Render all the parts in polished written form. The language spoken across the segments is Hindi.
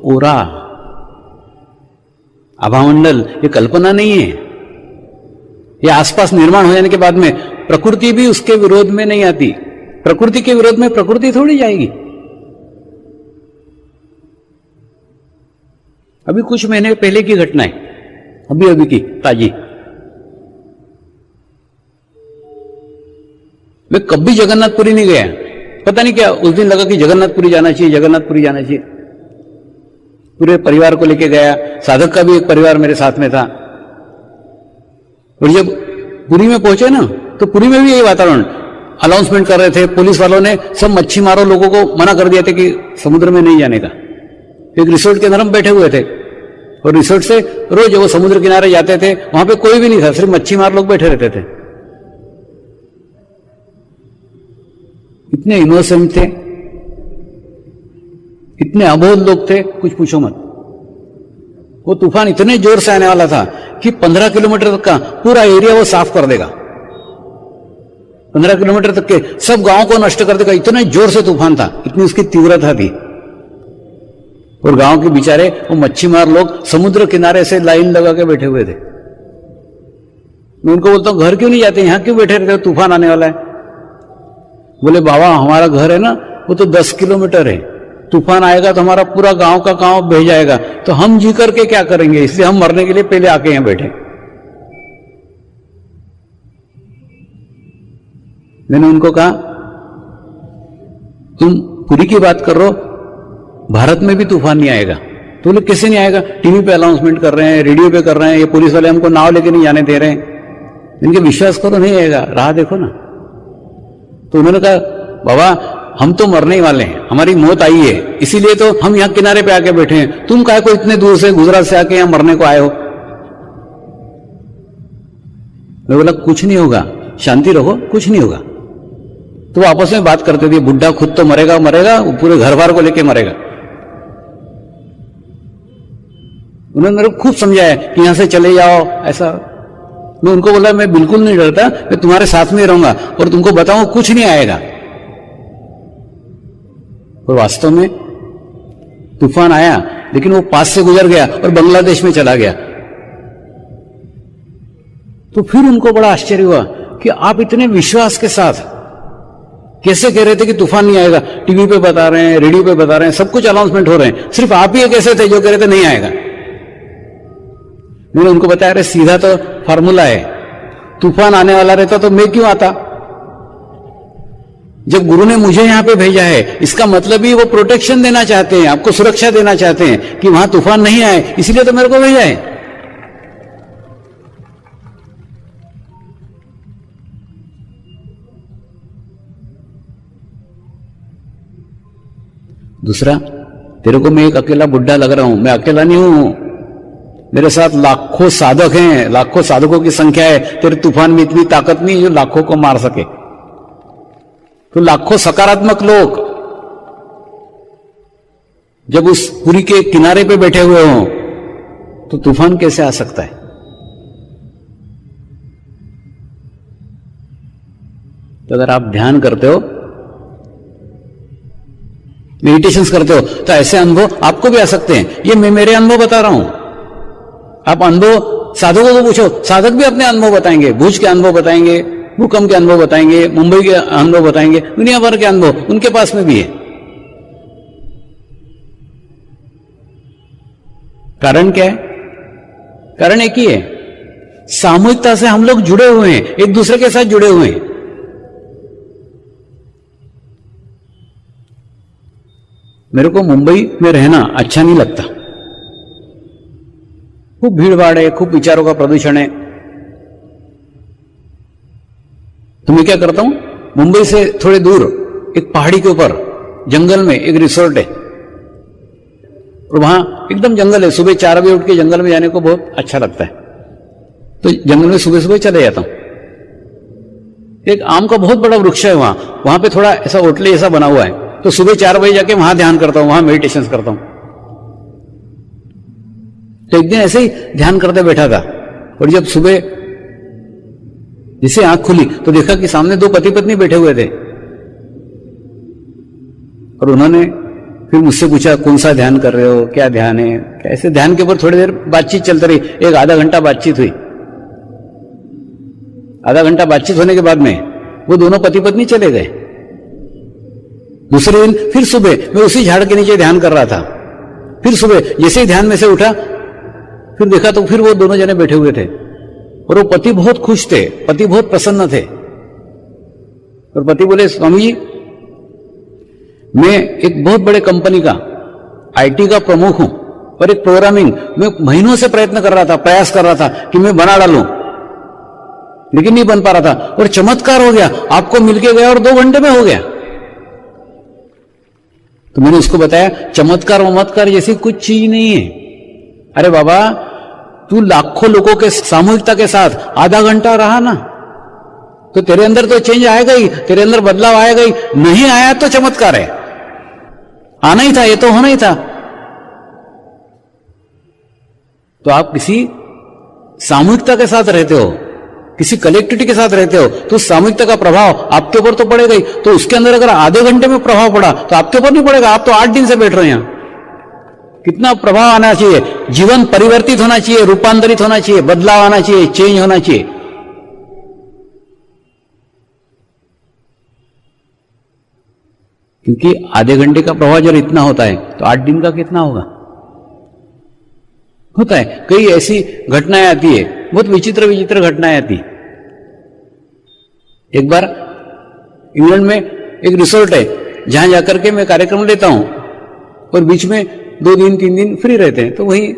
ओरा, आभामंडल, ये कल्पना नहीं है। ये आसपास निर्माण हो जाने के बाद में प्रकृति भी उसके विरोध में नहीं आती। प्रकृति के विरोध में प्रकृति थोड़ी जाएगी। अभी कुछ महीने पहले की घटना है, अभी की ताजी। मैं कभी जगन्नाथपुरी नहीं गया, पता नहीं क्या उस दिन लगा कि जगन्नाथपुरी जाना चाहिए, जगन्नाथपुरी जाना चाहिए। पूरे परिवार को लेके गया, साधक का भी एक परिवार मेरे साथ में था। और जब पुरी में पहुंचे ना, तो पुरी में भी यही वातावरण, अनाउंसमेंट कर रहे थे, पुलिस वालों ने सब मच्छी मारो लोगों को मना कर दिया था कि समुद्र में नहीं जाने का। एक रिसोर्ट के अंदर हम बैठे हुए थे और रिसोर्ट से रोज वो समुद्र किनारे जाते थे, वहां पे कोई भी नहीं था, सिर्फ मच्छी मार लोग बैठे रहते थे। इतने इनोसेंट थे, इतने अबोध लोग थे, कुछ पूछो मत। वो तूफान इतने जोर से आने वाला था कि 15 किलोमीटर तक का पूरा एरिया वो साफ कर देगा। 15 किलोमीटर तक के सब गांव को नष्ट कर देगा, इतने जोर से तूफान था, इतनी उसकी तीव्रता थी। और गांव के बेचारे वो मच्छी मार लोग समुद्र किनारे से लाइन लगा के बैठे हुए थे। मैं उनको बोलता हूं घर क्यों नहीं जाते, यहां क्यों बैठे रहते हो, तूफान आने वाला है। बोले बाबा हमारा घर है ना वो तो 10 किलोमीटर है, तूफान आएगा तो हमारा पूरा गांव का गांव बह जाएगा, तो हम जी करके क्या करेंगे, इसलिए हम मरने के लिए पहले आके यहां बैठे। मैंने उनको कहा तुम पुरी की बात कर रहे हो, भारत में भी तूफान नहीं आएगा। तो बोले कैसे नहीं आएगा, टीवी पे अनाउंसमेंट कर रहे हैं, रेडियो पे कर रहे हैं, ये पुलिस वाले हमको नाव लेके नहीं जाने दे रहे हैं। इनके विश्वास करो नहीं आएगा, राह देखो ना। तो उन्होंने कहा बाबा हम तो मरने ही वाले हैं, हमारी मौत आई है, इसीलिए तो हम यहां किनारे पे आके बैठे हैं, तुम काहे को इतने दूर से गुजरात से आके यहां मरने को आए हो। मैं बोला कुछ नहीं होगा, शांति रखो, कुछ नहीं होगा। तो वो आपस में बात करते थे, बुढ़ा खुद तो मरेगा मरेगा, वो पूरे घर बार को लेके मरेगा। उन्होंने मेरे को खूब समझाया कि यहां से चले जाओ ऐसा। मैं उनको बोला मैं बिल्कुल नहीं डरता, मैं तुम्हारे साथ में रहूंगा और तुमको बताऊं कुछ नहीं आएगा। और वास्तव में तूफान आया, लेकिन वो पास से गुजर गया और बांग्लादेश में चला गया। तो फिर उनको बड़ा आश्चर्य हुआ कि आप इतने विश्वास के साथ कैसे कह रहे थे कि तूफान नहीं आएगा, टीवी पे बता रहे हैं, रेडियो पे बता रहे हैं, सब कुछ अनाउंसमेंट हो रहे हैं, सिर्फ आप ही कैसे थे जो कह रहे थे नहीं आएगा। मैंने उनको बताया अरे सीधा तो फार्मूला है, तूफान आने वाला रहता तो मैं क्यों आता। जब गुरु ने मुझे यहां पे भेजा है, इसका मतलब ही वो प्रोटेक्शन देना चाहते हैं, आपको सुरक्षा देना चाहते हैं कि वहां तूफान नहीं आए, इसलिए तो मेरे को भेजा है। दूसरा, तेरे को मैं एक अकेला बुढ़ा लग रहा हूं, मैं अकेला नहीं हूं, मेरे साथ लाखों साधक हैं, लाखों साधकों की संख्या है। तेरे तूफान में इतनी ताकत नहीं जो लाखों को मार सके। तो लाखों सकारात्मक लोग जब उस पुरी के किनारे पे बैठे हुए हों तो तूफान कैसे आ सकता है। तो अगर आप ध्यान करते हो, मेडिटेशंस करते हो, तो ऐसे अनुभव आपको भी आ सकते हैं। ये मैं मेरे अनुभव बता रहा हूं, आप अनुभव साधकों को पूछो, साधक भी अपने अनुभव बताएंगे, भुज के अनुभव बताएंगे, भूकंप के अनुभव बताएंगे, मुंबई के अनुभव बताएंगे, दुनिया भर के अनुभव उनके पास में भी है। कारण क्या है? कारण एक ही है, सामूहिकता से हम लोग जुड़े हुए हैं, एक दूसरे के साथ जुड़े हुए हैं। मेरे को मुंबई में रहना अच्छा नहीं लगता, खूब भीड़ भाड़ है, खूब विचारों का प्रदूषण है। तो मैं क्या करता हूं, मुंबई से थोड़े दूर एक पहाड़ी के ऊपर जंगल में एक रिसोर्ट है और वहां एकदम जंगल है। सुबह 4 बजे उठ के जंगल में जाने को बहुत अच्छा लगता है, तो जंगल में सुबह सुबह चले जाता हूं। एक आम का बहुत बड़ा वृक्ष है वहां पे थोड़ा ऐसा होटले ऐसा बना हुआ है, तो सुबह 4 बजे जाके वहां ध्यान करता हूं, वहां मेडिटेशन करता हूं। तो एक दिन ऐसे ही ध्यान करते बैठा था और जब सुबह जिसे आंख खुली तो देखा कि सामने 2 पति पत्नी बैठे हुए थे और उन्होंने फिर मुझसे पूछा कौन सा ध्यान कर रहे हो, क्या ध्यान है, कैसे ध्यान के ऊपर थोड़ी देर बातचीत चलती रही। एक आधा घंटा बातचीत हुई। आधा घंटा बातचीत होने के बाद में वो दोनों पति पत्नी चले गए। दूसरे दिन फिर सुबह मैं उसी झाड़ के नीचे ध्यान कर रहा था। फिर सुबह जैसे ही ध्यान में से उठा, फिर देखा तो फिर वो दोनों जने बैठे हुए थे और वो पति बहुत खुश थे, पति बहुत प्रसन्न थे। और पति बोले, स्वामी जी, मैं एक बहुत बड़े कंपनी का आईटी का प्रमुख हूं और एक प्रोग्रामिंग मैं महीनों से प्रयत्न कर रहा था, प्रयास कर रहा था कि मैं बना डालूं, लेकिन नहीं बन पा रहा था। और चमत्कार हो गया, आपको मिलके गया और 2 घंटे में हो गया। तो मैंने उसको बताया, चमत्कार वमत्कार जैसी कुछ चीज नहीं है। अरे बाबा, तू लाखों लोगों के सामूहिकता के साथ आधा घंटा रहा ना, तो तेरे अंदर तो चेंज आएगा ही, तेरे अंदर बदलाव आएगा ही। नहीं आया तो चमत्कार है, आना ही था, ये तो होना ही था। तो आप किसी सामूहिकता के साथ रहते हो, किसी कलेक्टिविटी के साथ रहते हो, तो सामूहिकता का प्रभाव आपके ऊपर तो पड़ेगा ही। तो उसके अंदर अगर आधे घंटे में प्रभाव पड़ा तो आपके ऊपर नहीं पड़ेगा। आप तो 8 दिन से बैठ रहे हैं यहां। कितना प्रभाव आना चाहिए, जीवन परिवर्तित होना चाहिए, रूपांतरित होना चाहिए, बदलाव आना चाहिए, चेंज होना चाहिए। क्योंकि आधे घंटे का प्रभाव जब इतना होता है तो 8 दिन का कितना होगा, होता है। कई ऐसी घटनाएं आती है, बहुत विचित्र विचित्र घटनाएं आती। एक बार इंग्लैंड में एक रिसोर्ट है जहां जाकर के मैं कार्यक्रम लेता हूं और बीच में 2 दिन 3 दिन फ्री रहते हैं, तो वहीं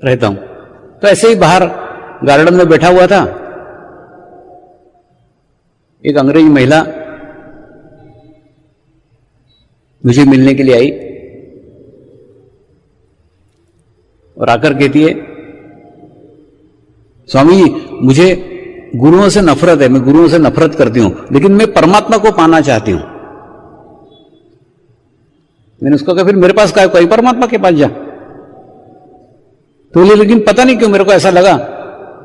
रहता हूं। तो ऐसे ही बाहर गार्डन में बैठा हुआ था, एक अंग्रेजी महिला मुझे मिलने के लिए आई और आकर कहती है, स्वामी जी, मुझे गुरुओं से नफरत है, मैं गुरुओं से नफरत करती हूं, लेकिन मैं परमात्मा को पाना चाहती हूं। मैंने उसको कहा, फिर मेरे पास क्या, कोई परमात्मा के पास जा। तो बोले, लेकिन पता नहीं क्यों मेरे को ऐसा लगा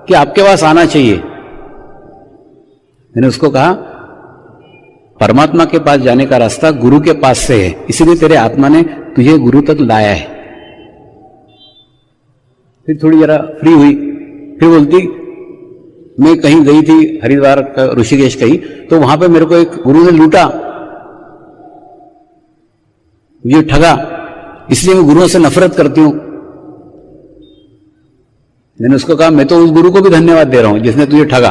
कि आपके पास आना चाहिए। मैंने उसको कहा, परमात्मा के पास जाने का रास्ता गुरु के पास से है, इसलिए तेरे आत्मा ने तुझे गुरु तक लाया है। फिर थोड़ी जरा फ्री हुई, फिर बोलती, मैं कहीं गई थी हरिद्वार का, ऋषिकेश कहीं, तो वहां पे मेरे को एक गुरु ने लूटा, मुझे ठगा, इसलिए मैं गुरुओं से नफरत करती हूं। मैंने उसको कहा, मैं तो उस गुरु को भी धन्यवाद दे रहा हूं जिसने तुझे ठगा।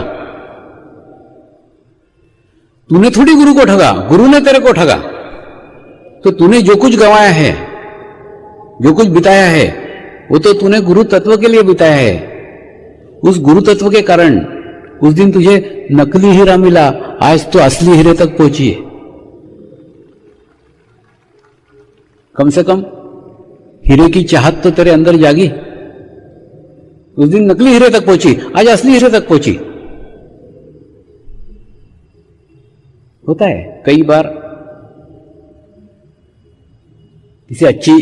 तूने थोड़ी गुरु को ठगा, गुरु ने तेरे को ठगा। तो तूने जो कुछ गंवाया है, जो कुछ बिताया है, वो तो तूने गुरु तत्व के लिए बिताया है। उस गुरु तत्व के कारण उस दिन तुझे नकली हीरा मिला, आज तो असली हीरे तक पहुंची है। कम से कम हीरे की चाहत तो तेरे अंदर जागी। उस दिन नकली हीरे तक पहुंची, आज असली हीरे तक पहुंची। होता है कई बार किसी अच्छी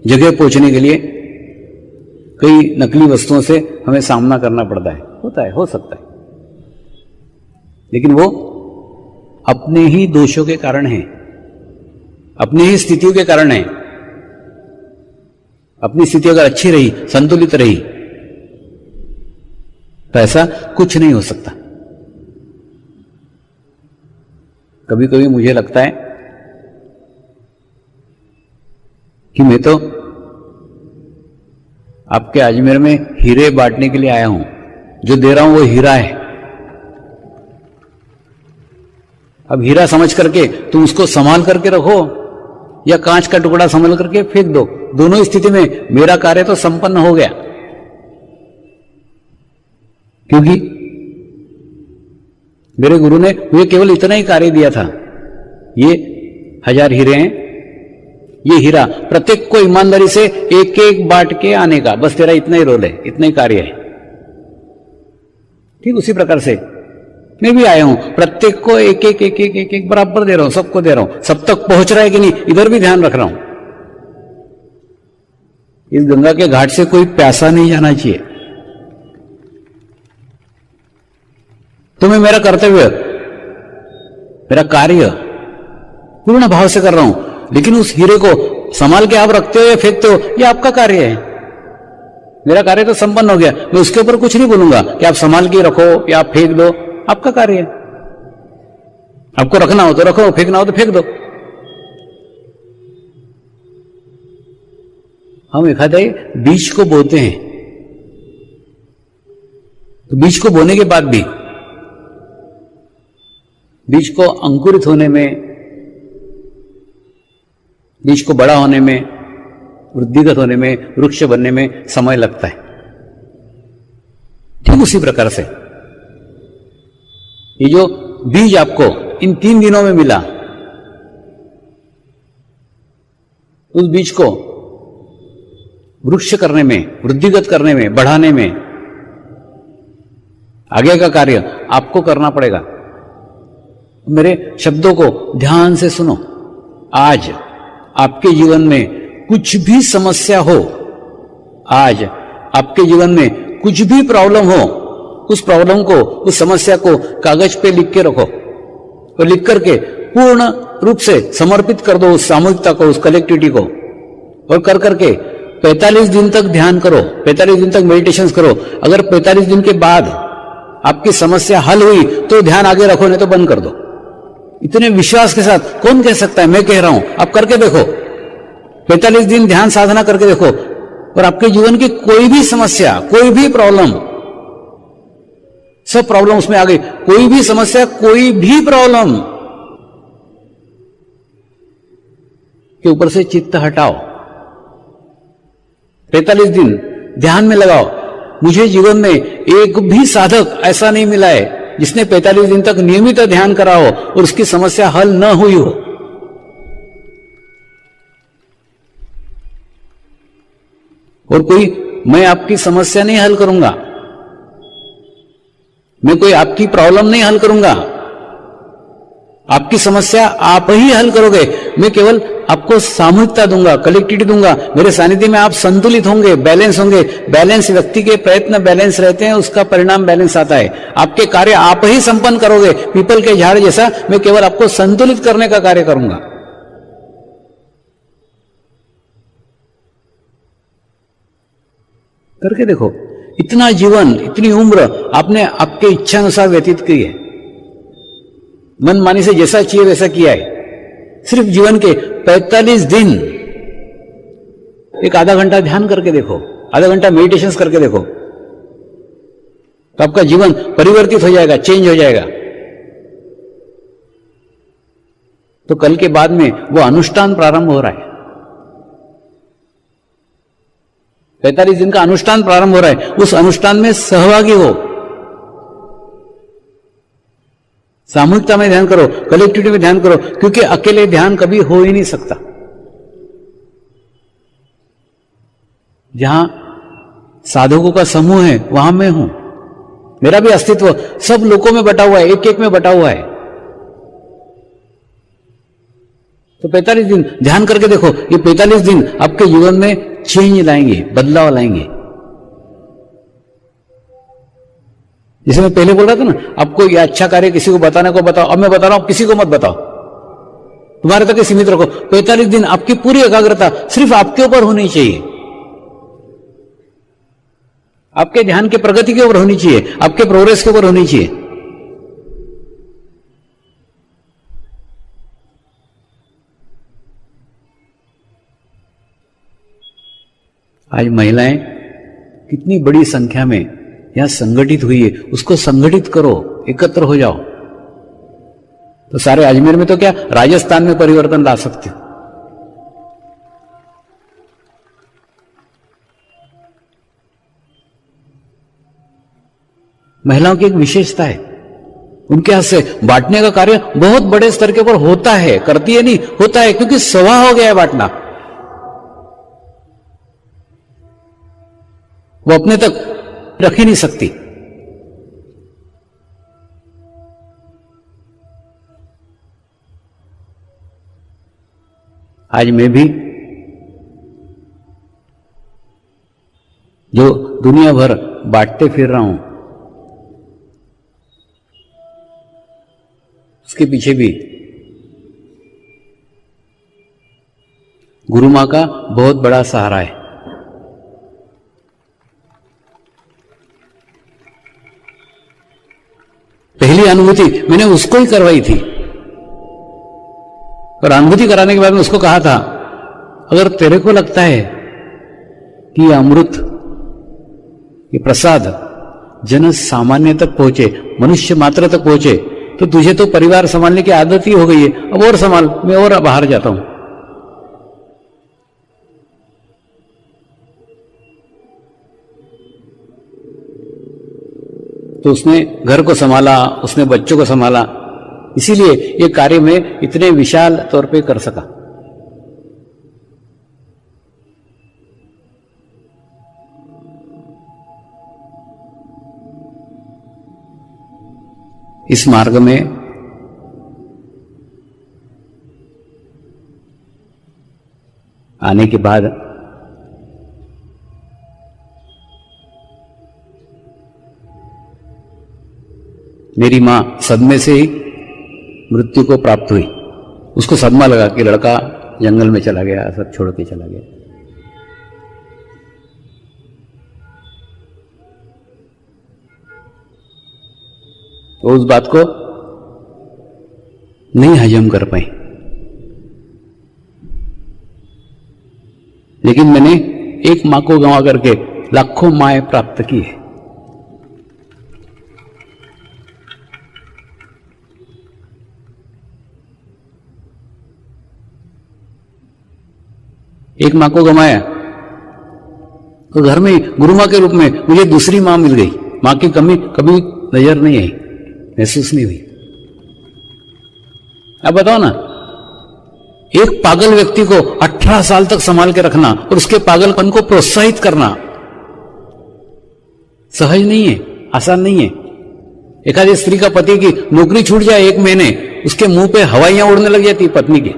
जगह पहुंचने के लिए कई नकली वस्तुओं से हमें सामना करना पड़ता है, होता है, हो सकता है, लेकिन वो अपने ही दोषों के कारण है, अपनी ही स्थितियों के कारण है। अपनी स्थिति अगर अच्छी रही, संतुलित रही, तो ऐसा कुछ नहीं हो सकता। कभी कभी मुझे लगता है कि मैं तो आपके अजमेर में हीरे बांटने के लिए आया हूं, जो दे रहा हूं वो हीरा है। अब हीरा समझ करके तुम उसको संभाल करके रखो या कांच का टुकड़ा संभाल करके फेंक दो, दोनों स्थिति में मेरा कार्य तो संपन्न हो गया। क्योंकि मेरे गुरु ने मुझे केवल इतना ही कार्य दिया था, ये 1000 हीरे हैं, ये हीरा प्रत्येक को ईमानदारी से एक एक बांट के आने का, बस तेरा इतना ही रोल है, इतना ही कार्य है। ठीक उसी प्रकार से मैं भी आया हूं, प्रत्येक को एक एक एक एक एक एक बराबर दे रहा हूं, सबको दे रहा हूं। सब तक पहुंच रहा है कि नहीं, इधर भी ध्यान रख रहा हूं। इस गंगा के घाट से कोई प्यासा नहीं जाना चाहिए। तो मैं मेरा कर्तव्य, मेरा कार्य पूर्ण भाव से कर रहा हूं, लेकिन उस हीरे को संभाल के आप रखते हो या फेंकते हो, ये आपका कार्य है। मेरा कार्य तो संपन्न हो गया, मैं उसके ऊपर कुछ नहीं बोलूंगा कि आप संभाल के रखो या आप फेंक दो, आपका कार्य है। आपको रखना हो तो रखो, फेंकना हो तो फेंक दो। हम एखादे बीज को बोते हैं, तो बीज को बोने के बाद भी बीज को अंकुरित होने में, बीज को बड़ा होने में, वृद्धिगत होने में, वृक्ष बनने में समय लगता है। ठीक उसी प्रकार से ये जो बीज आपको इन 3 दिनों में मिला, उस बीज को वृक्ष करने में, वृद्धिगत करने में, बढ़ाने में आगे का कार्य आपको करना पड़ेगा। मेरे शब्दों को ध्यान से सुनो। आज आपके जीवन में कुछ भी समस्या हो, आज आपके जीवन में कुछ भी प्रॉब्लम हो, उस प्रॉब्लम को, उस समस्या को कागज पे लिख के रखो और लिख करके पूर्ण रूप से समर्पित कर दो उस सामूहिकता को, उस कलेक्टिविटी को, और कर करके 45 दिन तक ध्यान करो, 45 दिन तक मेडिटेशन करो। अगर 45 दिन के बाद आपकी समस्या हल हुई तो ध्यान आगे रखो, नहीं तो बंद कर दो। इतने विश्वास के साथ कौन कह सकता है? मैं कह रहा हूं, आप करके देखो। 45 दिन ध्यान साधना करके देखो और आपके जीवन की कोई भी समस्या, कोई भी प्रॉब्लम, सब प्रॉब्लम उसमें आ गई। कोई भी समस्या, कोई भी प्रॉब्लम के ऊपर से चित्त हटाओ। 45 दिन ध्यान में लगाओ। मुझे जीवन में एक भी साधक ऐसा नहीं मिला है जिसने 45 दिन तक नियमित ध्यान करा हो और उसकी समस्या हल न हुई हो। और कोई मैं आपकी समस्या नहीं हल करूंगा, मैं कोई आपकी प्रॉब्लम नहीं हल करूंगा, आपकी समस्या आप ही हल करोगे। मैं केवल आपको सामूहिकता दूंगा, कलेक्टिविटी दूंगा। मेरे सानिध्य में आप संतुलित होंगे, बैलेंस होंगे। बैलेंस व्यक्ति के प्रयत्न बैलेंस रहते हैं, उसका परिणाम बैलेंस आता है। आपके कार्य आप ही संपन्न करोगे। पीपल के झाड़ जैसा मैं केवल आपको संतुलित करने का कार्य करूंगा। करके देखो। इतना जीवन, इतनी उम्र आपने आपके इच्छा अनुसार व्यतीत की है, मनमानी से जैसा चाहिए वैसा किया है। सिर्फ जीवन के 45 दिन एक आधा घंटा ध्यान करके देखो, आधा घंटा मेडिटेशन करके देखो, तो आपका जीवन परिवर्तित हो जाएगा, चेंज हो जाएगा। तो कल के बाद में वो अनुष्ठान प्रारंभ हो रहा है। 45 दिन का अनुष्ठान प्रारंभ हो रहा है। उस अनुष्ठान में सहभागी हो, सामूहिकता में ध्यान करो, कलेक्टिविटी में ध्यान करो, क्योंकि अकेले ध्यान कभी हो ही नहीं सकता। जहां साधकों का समूह है वहां मैं हूं। मेरा भी अस्तित्व सब लोगों में बटा हुआ है, एक एक में बटा हुआ है। तो 45 दिन ध्यान करके देखो। ये 45 दिन आपके जीवन में चेंज लाएंगे, बदलाव लाएंगे। जैसे मैं पहले बोल रहा था ना, आपको ये अच्छा कार्य किसी को बताने को बताओ। अब मैं बता रहा हूं, किसी को मत बताओ, तुम्हारे तक सीमित रखो। 45 दिन आपकी पूरी एकाग्रता सिर्फ आपके ऊपर होनी चाहिए, आपके ध्यान की प्रगति के ऊपर होनी चाहिए, आपके प्रोग्रेस के ऊपर होनी चाहिए। आज महिलाएं कितनी बड़ी संख्या में यहां संगठित हुई है, उसको संगठित करो, एकत्र हो जाओ। तो सारे अजमेर में तो क्या, राजस्थान में परिवर्तन ला सकते हो। महिलाओं की एक विशेषता है, उनके हाथ से बांटने का कार्य बहुत बड़े स्तर के ऊपर होता है। करती है नहीं, होता है, क्योंकि स्वभाव हो गया है बांटना। वो अपने तक रख ही नहीं सकती। आज मैं भी जो दुनिया भर बांटते फिर रहा हूं, उसके पीछे भी गुरु माँ का बहुत बड़ा सहारा है। पहली अनुभूति मैंने उसको ही करवाई थी, और अनुभूति कराने के बाद में उसको कहा था, अगर तेरे को लगता है कि ये अमृत, ये प्रसाद जन सामान्य तक पहुंचे, मनुष्य मात्र तक पहुंचे, तो तुझे तो परिवार संभालने की आदत ही हो गई है, अब और संभाल, मैं और बाहर जाता हूं। तो उसने घर को संभाला, उसने बच्चों को संभाला, इसीलिए ये कार्य में इतने विशाल तौर पे कर सका। इस मार्ग में आने के बाद मेरी मां सदमे से ही मृत्यु को प्राप्त हुई। उसको सदमा लगा कि लड़का जंगल में चला गया, सब छोड़ के चला गया। तो उस बात को नहीं हजम कर पाई, लेकिन मैंने एक मां को गंवा करके लाखों माएं प्राप्त की है। एक मां को गंवाया तो घर में गुरु मां के रूप में मुझे दूसरी मां मिल गई। मां की कमी कभी नजर नहीं आई, महसूस नहीं हुई। अब बताओ ना, एक पागल व्यक्ति को 18 साल तक संभाल के रखना और उसके पागलपन को प्रोत्साहित करना सहज नहीं है, आसान नहीं है। एखादी स्त्री का पति की नौकरी छूट जाए 1 महीने, उसके मुंह पे हवाइयां उड़ने लग जाती पत्नी की,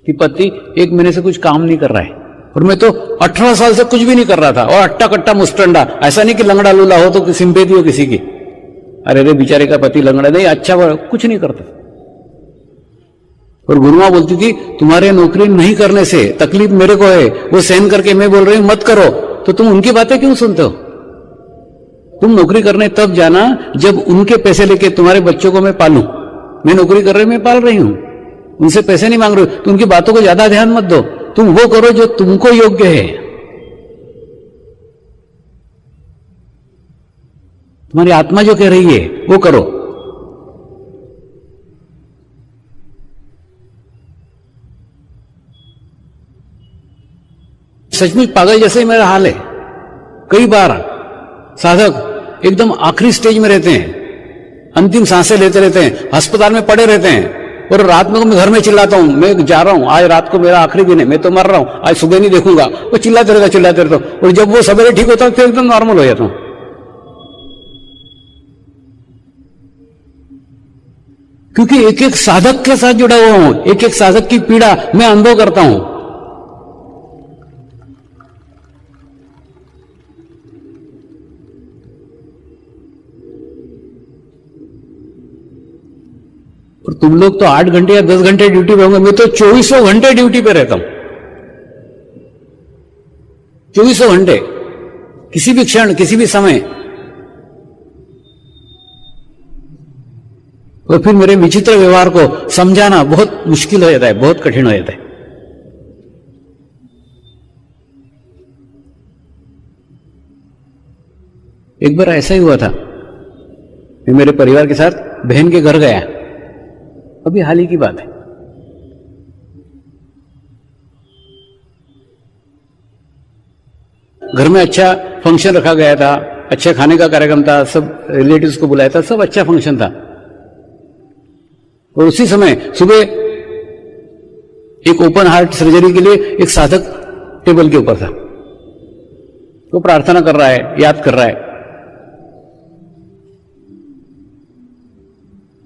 कि पति 1 महीने से कुछ काम नहीं कर रहा है, और मैं तो 18 साल से कुछ भी नहीं कर रहा था, और अट्टा कट्टा मुस्टंडा, ऐसा नहीं कि लंगड़ा लूला हो तो सिंपैथी हो किसी की, अरे रे बेचारे का पति लंगड़ा, नहीं, अच्छा कुछ नहीं करता। और गुरु मां बोलती थी, तुम्हारे नौकरी नहीं करने से तकलीफ मेरे को है, वो सहन करके मैं बोल रही हूं मत करो, तो तुम उनकी बातें क्यों सुनते हो? तुम नौकरी करने तब जाना जब उनके पैसे लेके तुम्हारे बच्चों को मैं पालूं। मैं नौकरी कर रही हूं, मैं पाल रही हूं, उनसे पैसे नहीं मांग रहे हो, तो उनकी बातों को ज्यादा ध्यान मत दो, तुम वो करो जो तुमको योग्य है। तुम्हारी आत्मा जो कह रही है वो करो। सचमुच पागल जैसे ही मेरा हाल है। कई बार साधक एकदम आखिरी स्टेज में रहते हैं, अंतिम सांसें लेते रहते हैं, अस्पताल में पड़े रहते हैं, और रात में मैं घर में चिल्लाता हूं, मैं जा रहा हूं, आज रात को मेरा आखिरी दिन है, मैं तो मर रहा हूं, आज सुबह नहीं देखूंगा। वो चिल्लाते रहता, और जब वो सवेरे ठीक होता है तो एकदम नॉर्मल हो जाता हूं। क्योंकि एक एक साधक के साथ जुड़ा हुआ हूं, एक एक साधक की पीड़ा मैं अनुभव करता हूं। और तुम लोग तो 8 घंटे या 10 घंटे ड्यूटी पे होंगे, मैं तो 2400 घंटे ड्यूटी पे रहता हूं। 2400 घंटे, किसी भी क्षण, किसी भी समय। और फिर मेरे विचित्र व्यवहार को समझाना बहुत मुश्किल हो जाता है, बहुत कठिन हो जाता है। एक बार ऐसा ही हुआ था, मैं मेरे परिवार के साथ बहन के घर गया, अभी हाल ही की बात है। घर में अच्छा फंक्शन रखा गया था, अच्छा खाने का कार्यक्रम था, सब रिलेटिव्स को बुलाया था, सब अच्छा फंक्शन था। और उसी समय सुबह एक ओपन हार्ट सर्जरी के लिए एक साधक टेबल के ऊपर था, वो प्रार्थना कर रहा है, याद कर रहा है।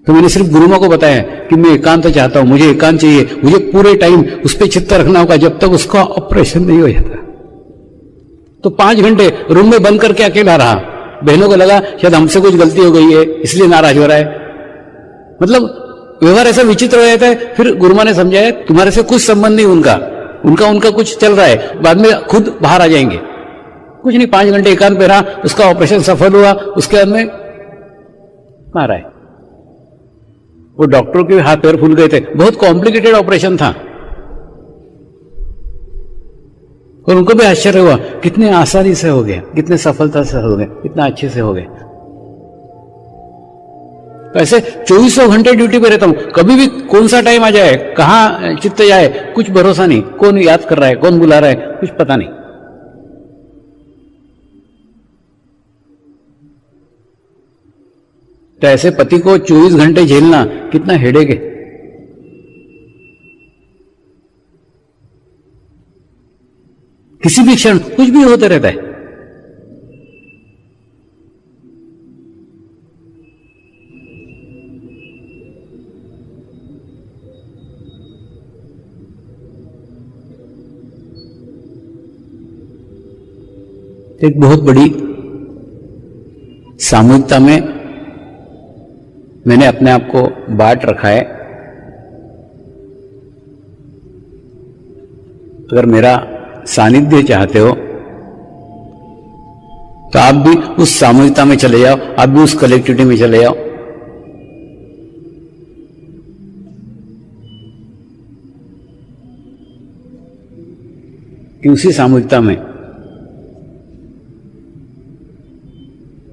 तो मैंने सिर्फ गुरु मां को बताया कि मैं एकांत चाहता हूं, मुझे एकांत चाहिए, मुझे पूरे टाइम उस पर चित्त रखना होगा जब तक उसका ऑपरेशन नहीं हो जाता। तो 5 घंटे रूम में बंद करके अकेला रहा। बहनों को लगा शायद हमसे कुछ गलती हो गई है इसलिए नाराज हो रहा है। मतलब व्यवहार ऐसा विचित्र हो जाता है। फिर गुरुमा ने समझाया तुम्हारे से कुछ संबंध नहीं उनका कुछ चल रहा है, बाद में खुद बाहर आ जाएंगे। कुछ नहीं, 5 घंटे एकांत पे रहा, उसका ऑपरेशन सफल हुआ, उसके बाद में मारा है। वो डॉक्टर के हाथ पैर फूल गए थे, बहुत कॉम्प्लिकेटेड ऑपरेशन था। और उनको भी आश्चर्य हुआ कितने आसानी से हो गया, कितने सफलता से हो गए, कितना अच्छे से हो गए। तो ऐसे 2400 घंटे ड्यूटी पे रहता हूं, कभी भी कौन सा टाइम आ जाए, कहां चित्त जाए, कुछ भरोसा नहीं, कौन याद कर रहा है, कौन बुला रहा है, कुछ पता नहीं। तो ऐसे पति को 24 घंटे झेलना कितना हेडेक है। किसी भी क्षण कुछ भी होता रहता है। एक बहुत बड़ी सामूहिकता में मैंने अपने आप को बांट रखा है। अगर मेरा सानिध्य चाहते हो तो आप भी उस सामूहिकता में चले जाओ, आप भी उस कलेक्टिविटी में चले जाओ। कि उसी सामूहिकता में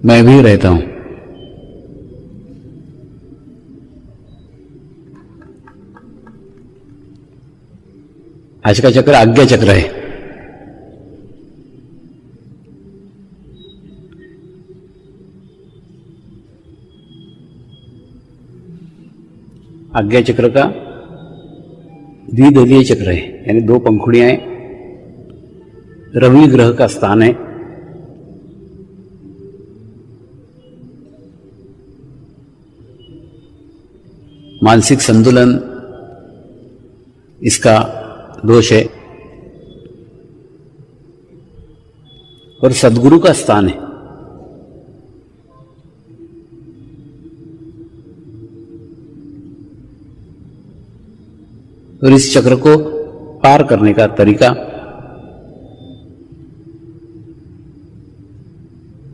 मैं भी रहता हूं। आज का चक्र आज्ञा चक्र है। आज्ञा चक्र का द्विदलीय चक्र है, यानी 2 पंखुड़ियां हैं। रवि ग्रह का स्थान है। मानसिक संतुलन इसका दोष है और सद्गुरु का स्थान है। और इस चक्र को पार करने का तरीका,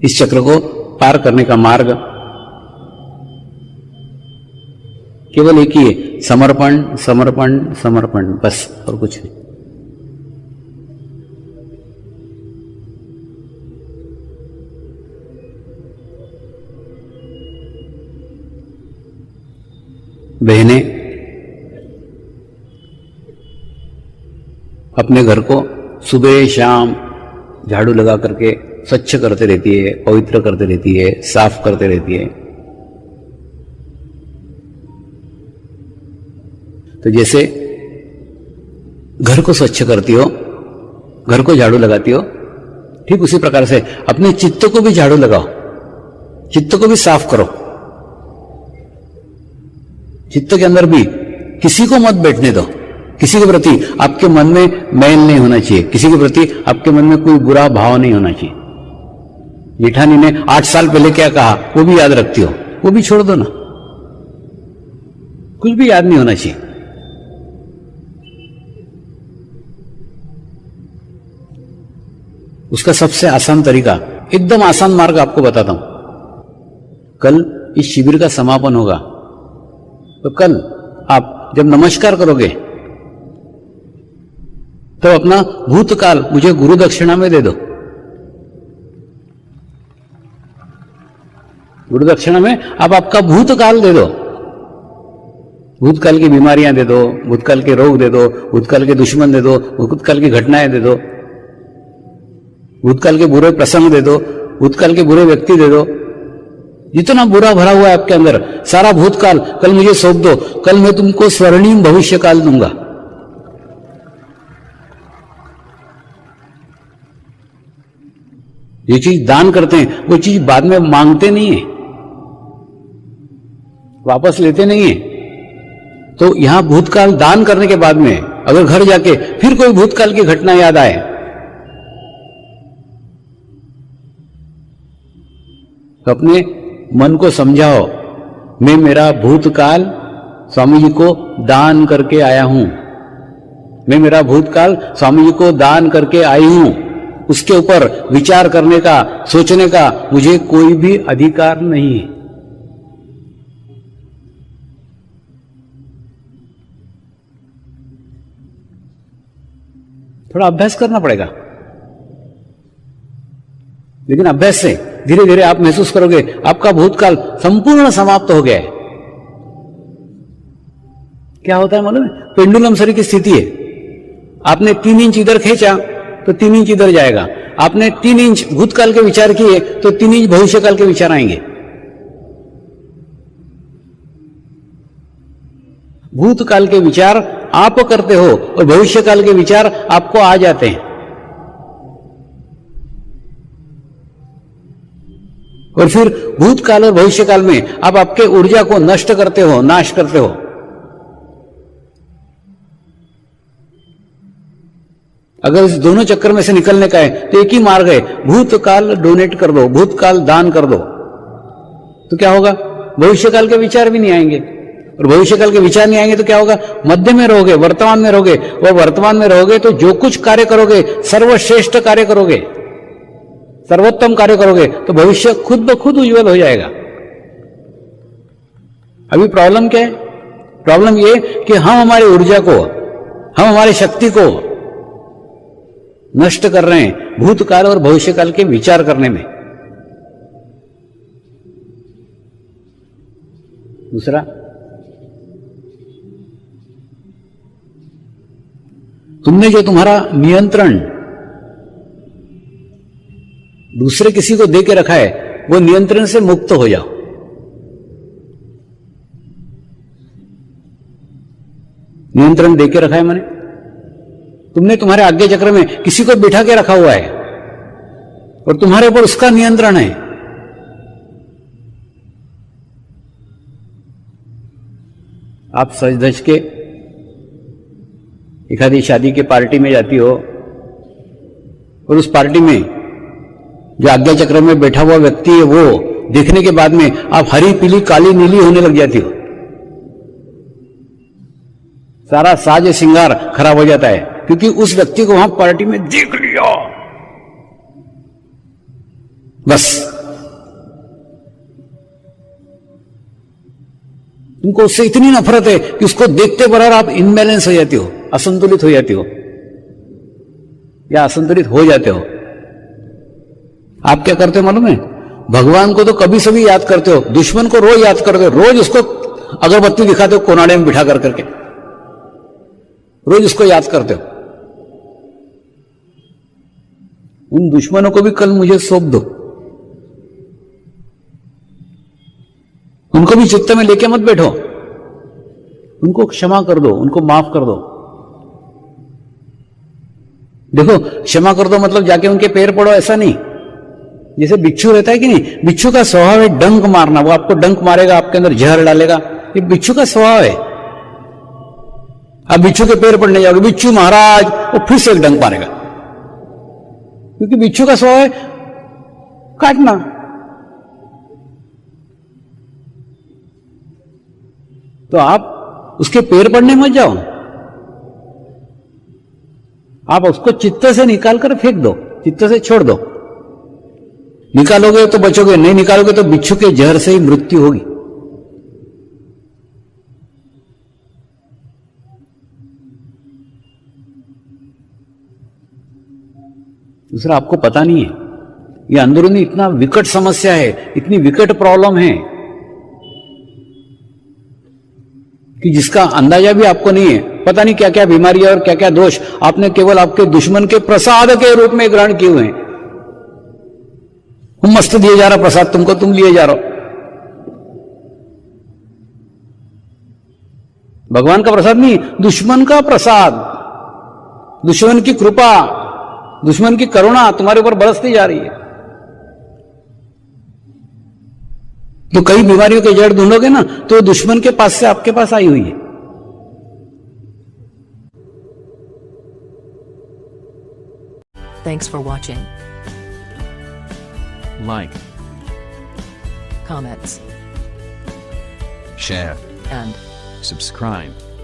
इस चक्र को पार करने का मार्ग केवल एक ही है, समर्पण समर्पण समर्पण, बस, और कुछ नहीं। बहनें अपने घर को सुबह शाम झाड़ू लगा करके स्वच्छ करते रहती है, पवित्र करते रहती है, साफ करते रहती है। तो जैसे घर को स्वच्छ करती हो, घर को झाड़ू लगाती हो, ठीक उसी प्रकार से अपने चित्त को भी झाड़ू लगाओ, चित्त को भी साफ करो। चित्त के अंदर भी किसी को मत बैठने दो, किसी के प्रति आपके मन में मैल नहीं होना चाहिए, किसी के प्रति आपके मन में कोई बुरा भाव नहीं होना चाहिए। जेठानी ने 8 साल पहले क्या कहा वो भी याद रखती हो, वो भी छोड़ दो ना, कुछ भी याद नहीं होना चाहिए। उसका सबसे आसान तरीका, एकदम आसान मार्ग आपको बताता हूं। कल इस शिविर का समापन होगा, तो कल आप जब नमस्कार करोगे तो अपना भूतकाल मुझे गुरु दक्षिणा में दे दो। गुरु दक्षिणा में आप आपका भूतकाल दे दो, भूतकाल की बीमारियां दे दो, भूतकाल के रोग दे दो, भूतकाल के दुश्मन दे दो, भूतकाल की घटनाएं दे दो, भूतकाल के बुरे प्रसंग दे दो, भूतकाल के बुरे व्यक्ति दे दो। जितना बुरा भरा हुआ है आपके अंदर, सारा भूतकाल कल मुझे सौंप दो, कल मैं तुमको स्वर्णिम भविष्य काल दूंगा। ये चीज दान करते हैं, वो चीज बाद में मांगते नहीं है, वापस लेते नहीं है। तो यहां भूतकाल दान करने के बाद में अगर घर जाके फिर कोई भूतकाल की घटना याद आए तो अपने मन को समझाओ, मैं मेरा भूतकाल स्वामी जी को दान करके आया हूं। मैं मेरा भूतकाल स्वामी जी को दान करके आई हूं। उसके ऊपर विचार करने का, सोचने का मुझे कोई भी अधिकार नहीं है। थोड़ा अभ्यास करना पड़ेगा, लेकिन अभ्यास से धीरे धीरे आप महसूस करोगे आपका भूतकाल संपूर्ण समाप्त हो गया है। क्या होता है मालूम है? पेंडुलम सरी की स्थिति है। आपने 3 इंच इधर खींचा तो 3 इंच इधर जाएगा। आपने 3 इंच भूतकाल के विचार किए तो 3 इंच भविष्यकाल के विचार आएंगे। भूतकाल के विचार आप करते हो और भविष्यकाल के विचार आपको आ जाते हैं। और फिर भूतकाल और भविष्यकाल में आप आपके ऊर्जा को नष्ट करते हो, नाश करते हो। अगर इस दोनों चक्कर में से निकलने का है तो एक ही मार्ग है, भूतकाल डोनेट कर दो, भूतकाल दान कर दो। तो क्या होगा? भविष्यकाल के विचार भी नहीं आएंगे, और भविष्यकाल के विचार नहीं आएंगे तो क्या होगा? मध्य में रहोगे, वर्तमान में रहोगे, और वर्तमान में रहोगे तो जो कुछ कार्य करोगे सर्वश्रेष्ठ कार्य करोगे, सर्वोत्तम कार्य करोगे, तो भविष्य खुद ब खुद उज्जवल हो जाएगा। अभी प्रॉब्लम क्या है? प्रॉब्लम ये कि हम हमारी ऊर्जा को, हम हमारी शक्ति को नष्ट कर रहे हैं भूतकाल और भविष्यकाल के विचार करने में। दूसरा, तुमने जो तुम्हारा नियंत्रण दूसरे किसी को दे के रखा है, वो नियंत्रण से मुक्त हो जाओ। नियंत्रण दे के रखा है माने तुमने तुम्हारे आज्ञा चक्र में किसी को बिठा के रखा हुआ है और तुम्हारे ऊपर उसका नियंत्रण है। आप सज धज के एक आधी शादी के पार्टी में जाती हो और उस पार्टी में जो आज्ञा चक्र में बैठा हुआ व्यक्ति है वो देखने के बाद में आप हरी पीली काली नीली होने लग जाती हो। सारा साज श्रृंगार खराब हो जाता है क्योंकि उस व्यक्ति को वहां पार्टी में देख लिया, बस तुमको उससे इतनी नफरत है कि उसको देखते बराबर आप इनबैलेंस हो जाती हो, असंतुलित हो जाती हो या असंतुलित हो जाते हो। आप क्या करते हो मालूम है? भगवान को तो कभी सभी याद करते हो, दुश्मन को रोज याद करते हो, रोज उसको अगरबत्ती दिखाते हो कोनाड़े में बिठा करके, रोज उसको याद करते हो। उन दुश्मनों को भी कल मुझे सौंप दो, उनको भी चित्त में लेके मत बैठो, उनको क्षमा कर दो, उनको माफ कर दो। देखो, क्षमा कर दो मतलब जाके उनके पैर पड़ो ऐसा नहीं। जैसे बिच्छू रहता है कि नहीं, बिच्छू का स्वभाव है डंक मारना, वो आपको डंक मारेगा, आपके अंदर जहर डालेगा, ये बिच्छू का स्वभाव है। अब बिच्छू के पैर पड़ने जाओगे, बिच्छू महाराज, वो फिर से एक डंक मारेगा, क्योंकि बिच्छू का स्वभाव है काटना। तो आप उसके पैर पड़ने मत जाओ, आप उसको चित्त से निकाल कर फेंक दो, चित्त से छोड़ दो। निकालोगे तो बचोगे, नहीं निकालोगे तो बिच्छू के जहर से ही मृत्यु होगी। दूसरा, आपको पता नहीं है ये अंदरूनी इतना विकट समस्या है, इतनी विकट प्रॉब्लम है कि जिसका अंदाजा भी आपको नहीं है। पता नहीं क्या क्या बीमारियां और क्या क्या दोष आपने केवल आपके दुश्मन के प्रसाद के रूप में ग्रहण किए हुए हैं। मस्त दिए जा रहा प्रसाद तुमको, तुम लिए जा रहे हो। भगवान का प्रसाद नहीं, दुश्मन का प्रसाद, दुश्मन की कृपा, दुश्मन की करुणा तुम्हारे ऊपर बरसती जा रही है। तो कई बीमारियों के जड़ ढूंढोगे ना तो दुश्मन के पास से आपके पास आई हुई है। Thanks for watching. Like, Comments share, and Subscribe.